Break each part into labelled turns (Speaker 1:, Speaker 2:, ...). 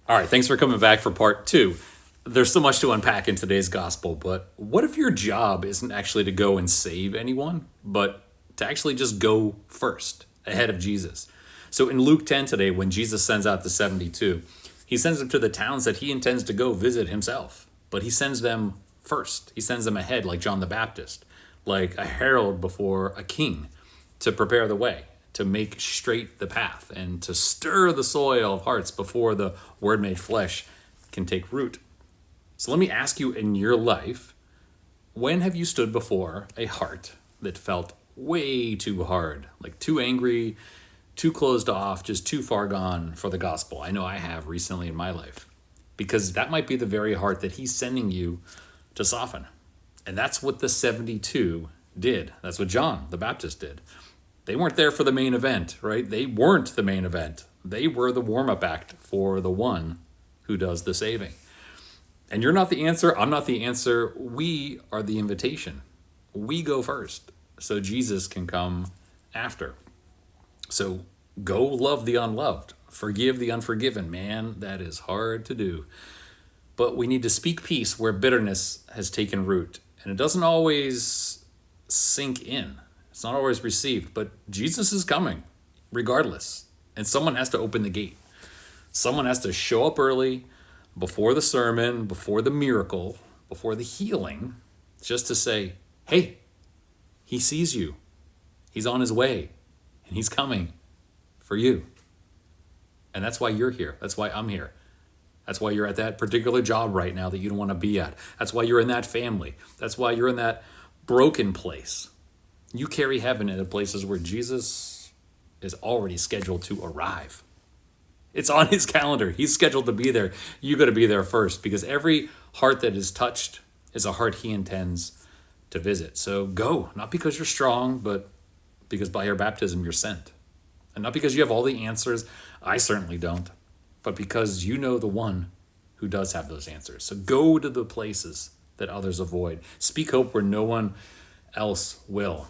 Speaker 1: All right, thanks for coming back for part two. There's so much to unpack in today's gospel, but what if your job isn't actually to go and save anyone, but to actually just go first, ahead of Jesus? So in Luke 10 today, when Jesus sends out the 72, he sends them to the towns that he intends to go visit himself, but he sends them first. He sends them ahead, like John the Baptist, like a herald before a king, to prepare the way, to make straight the path, and to stir the soil of hearts before the word made flesh can take root. So let me ask you, in your life, when have you stood before a heart that felt way too hard, like too angry, too closed off, just too far gone for the gospel? I know I have recently in my life, because that might be the very heart that he's sending you to soften. And that's what the 72 did. That's what John the Baptist did. They weren't there for the main event, right? They weren't the main event. They were the warm-up act for the one who does the saving. And you're not the answer. I'm not the answer. We are the invitation. We go first so Jesus can come after. So go love the unloved. Forgive the unforgiven. Man, that is hard to do. But we need to speak peace where bitterness has taken root. And it doesn't always sink in. It's not always received, but Jesus is coming regardless. And someone has to open the gate. Someone has to show up early before the sermon, before the miracle, before the healing, just to say, hey, he sees you. He's on his way and he's coming for you. And that's why you're here. That's why I'm here. That's why you're at that particular job right now that you don't want to be at. That's why you're in that family. That's why you're in that broken place. You carry heaven into places where Jesus is already scheduled to arrive. It's on his calendar. He's scheduled to be there. You got to be there first, because every heart that is touched is a heart he intends to visit. So go, not because you're strong, but because by your baptism you're sent. And not because you have all the answers. I certainly don't. But because you know the one who does have those answers. So go to the places that others avoid. Speak hope where no one else will.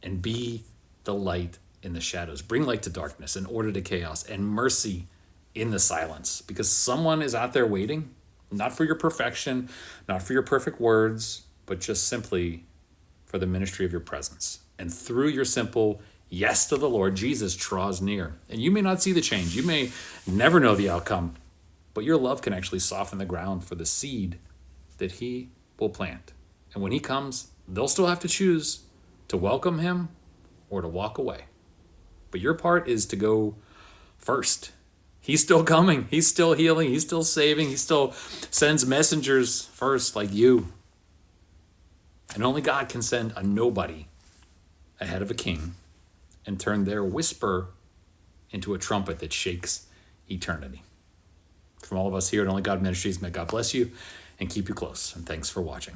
Speaker 1: And be the light in the shadows. Bring light to darkness and order to chaos, and mercy in the silence. Because someone is out there waiting, not for your perfection, not for your perfect words, but just simply for the ministry of your presence. And through your simple yes to the Lord, Jesus draws near. And you may not see the change. You may never know the outcome, but your love can actually soften the ground for the seed that he will plant. And when he comes, they'll still have to choose to welcome him or to walk away. But your part is to go first. He's still coming. He's still healing. He's still saving. He still sends messengers first, like you. And only God can send a nobody ahead of a king and turn their whisper into a trumpet that shakes eternity. From all of us here at Only God Ministries, may God bless you and keep you close. And thanks for watching.